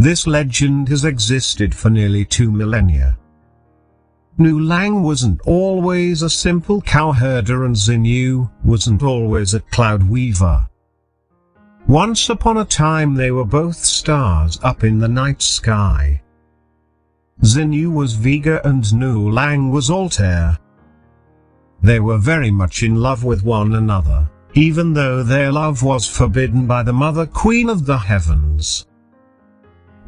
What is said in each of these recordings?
This legend has existed for nearly 2 millennia. Nu Lang wasn't always a simple cowherder, and Xinyu wasn't always a cloud weaver. Once upon a time they were both stars up in the night sky. Xinyu was Vega and Nu Lang was Altair. They were very much in love with one another, even though their love was forbidden by the Mother Queen of the Heavens.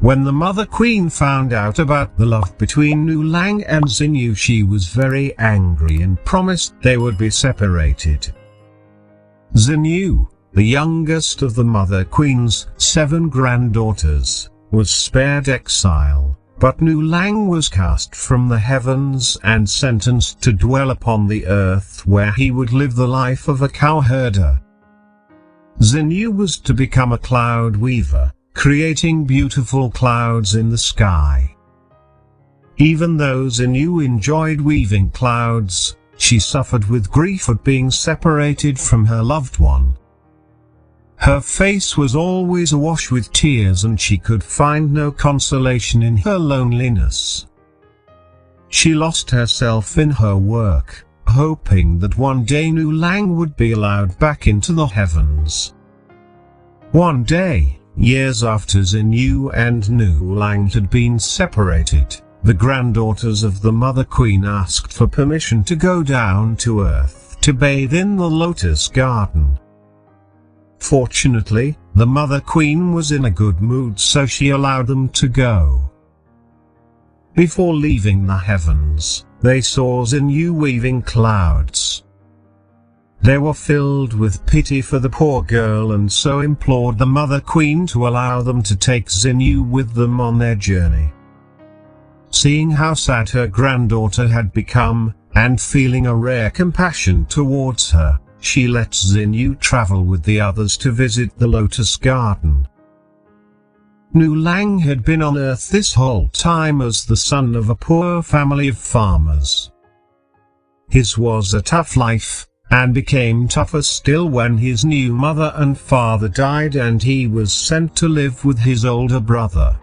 When the Mother Queen found out about the love between Nu Lang and Xinyu, she was very angry and promised they would be separated. Xinyu, the youngest of the Mother Queen's 7 granddaughters, was spared exile, but Nu Lang was cast from the heavens and sentenced to dwell upon the earth, where he would live the life of a cowherder. Xinyu was to become a cloud weaver, creating beautiful clouds in the sky. Even though Xinyu enjoyed weaving clouds, she suffered with grief at being separated from her loved one. Her face was always awash with tears, and she could find no consolation in her loneliness. She lost herself in her work, hoping that one day Nu Lang would be allowed back into the heavens. One day, years after Xinyu and Nu Lang had been separated, the granddaughters of the Mother Queen asked for permission to go down to earth to bathe in the Lotus Garden. Fortunately, the Mother Queen was in a good mood, so she allowed them to go. Before leaving the heavens, they saw Xinyu weaving clouds. They were filled with pity for the poor girl and so implored the Mother Queen to allow them to take Xinyu with them on their journey. Seeing how sad her granddaughter had become, and feeling a rare compassion towards her, she let Xinyu travel with the others to visit the Lotus Garden. Nu Lang had been on Earth this whole time as the son of a poor family of farmers. His was a tough life, and became tougher still when his new mother and father died and he was sent to live with his older brother.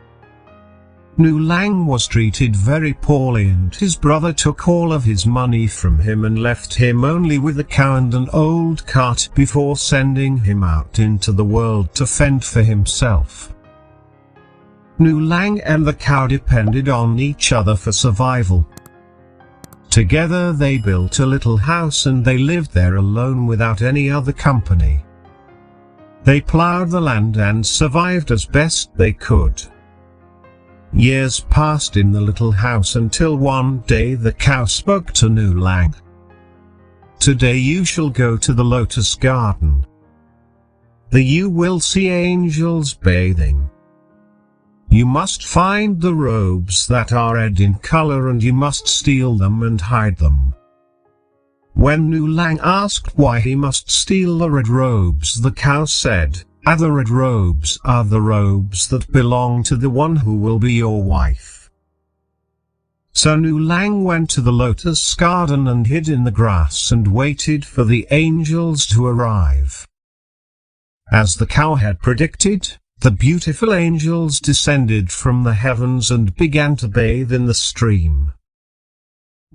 Nu Lang was treated very poorly, and his brother took all of his money from him and left him only with a cow and an old cart before sending him out into the world to fend for himself. Nu Lang and the cow depended on each other for survival. Together they built a little house and they lived there alone without any other company. They plowed the land and survived as best they could. Years passed in the little house until one day the cow spoke to Nu Lang. "Today you shall go to the Lotus Garden. There you will see angels bathing. You must find the robes that are red in color and you must steal them and hide them." When Nu Lang asked why he must steal the red robes, the cow said, "The red robes are the robes that belong to the one who will be your wife." So Nu Lang went to the Lotus Garden and hid in the grass and waited for the angels to arrive. As the cow had predicted, the beautiful angels descended from the heavens and began to bathe in the stream.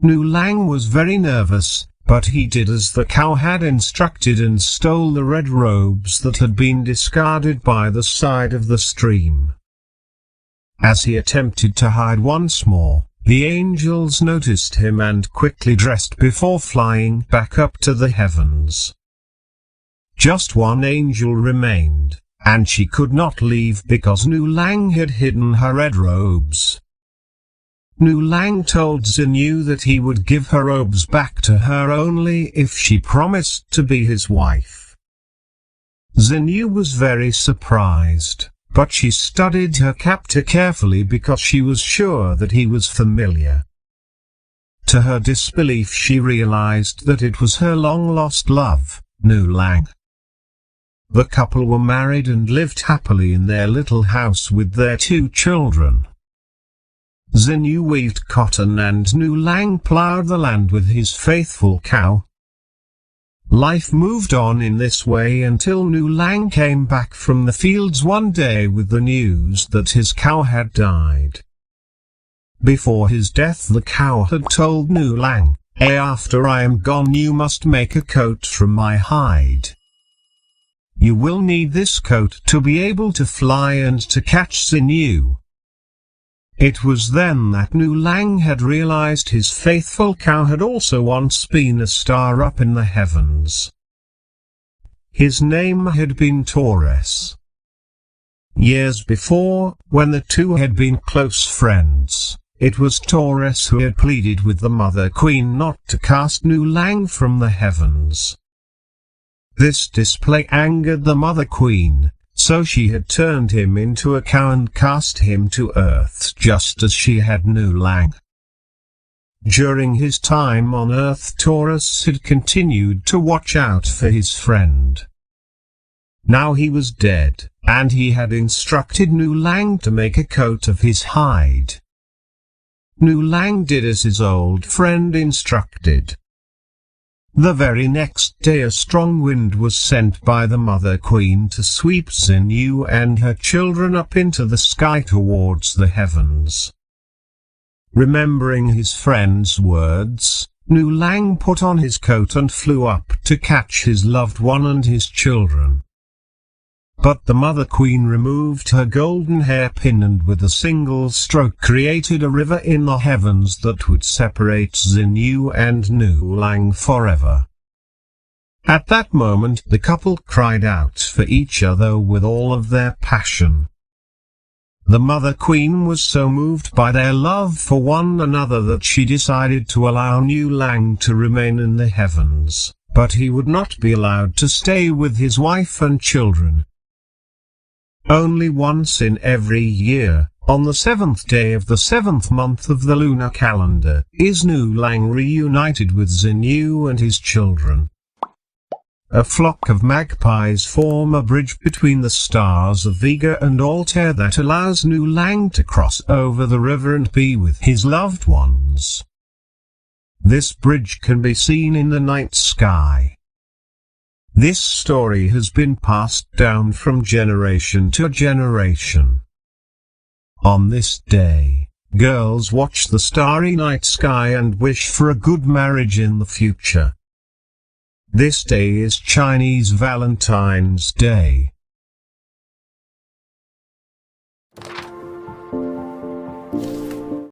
Nu Lang was very nervous, but he did as the cow had instructed and stole the red robes that had been discarded by the side of the stream. As he attempted to hide once more, the angels noticed him and quickly dressed before flying back up to the heavens. Just one angel remained, and she could not leave because Nu Lang had hidden her red robes. Nu Lang told Xinyu that he would give her robes back to her only if she promised to be his wife. Xinyu was very surprised, but she studied her captor carefully because she was sure that he was familiar. To her disbelief, she realized that it was her long-lost love, Nu Lang. The couple were married and lived happily in their little house with their 2 children. Xinyu weaved cotton and Nu Lang plowed the land with his faithful cow. Life moved on in this way until Nu Lang came back from the fields one day with the news that his cow had died. Before his death the cow had told Nu Lang, "After I am gone you must make a coat from my hide. You will need this coat to be able to fly and to catch Xinyu." It was then that Nu Lang had realized his faithful cow had also once been a star up in the heavens. His name had been Taurus. Years before, when the two had been close friends, it was Taurus who had pleaded with the Mother Queen not to cast Nu Lang from the heavens. This display angered the Mother Queen, so she had turned him into a cow and cast him to earth just as she had Nu Lang. During his time on earth Taurus had continued to watch out for his friend. Now he was dead, and he had instructed Nu Lang to make a coat of his hide. Nu Lang did as his old friend instructed. The very next day a strong wind was sent by the Mother Queen to sweep Xinyu and her children up into the sky towards the heavens. Remembering his friend's words, Nu Lang put on his coat and flew up to catch his loved one and his children. But the Mother Queen removed her golden hairpin and with a single stroke created a river in the heavens that would separate Xinyu and Nu Lang forever. At that moment the couple cried out for each other with all of their passion. The Mother Queen was so moved by their love for one another that she decided to allow Nu Lang to remain in the heavens, but he would not be allowed to stay with his wife and children. Only once in every year, on the 7th day of the 7th month of the lunar calendar, is Nu Lang reunited with Xinyu and his children. A flock of magpies form a bridge between the stars of Vega and Altair that allows Nu Lang to cross over the river and be with his loved ones. This bridge can be seen in the night sky. This story has been passed down from generation to generation. On this day, girls watch the starry night sky and wish for a good marriage in the future. This day is Chinese Valentine's Day.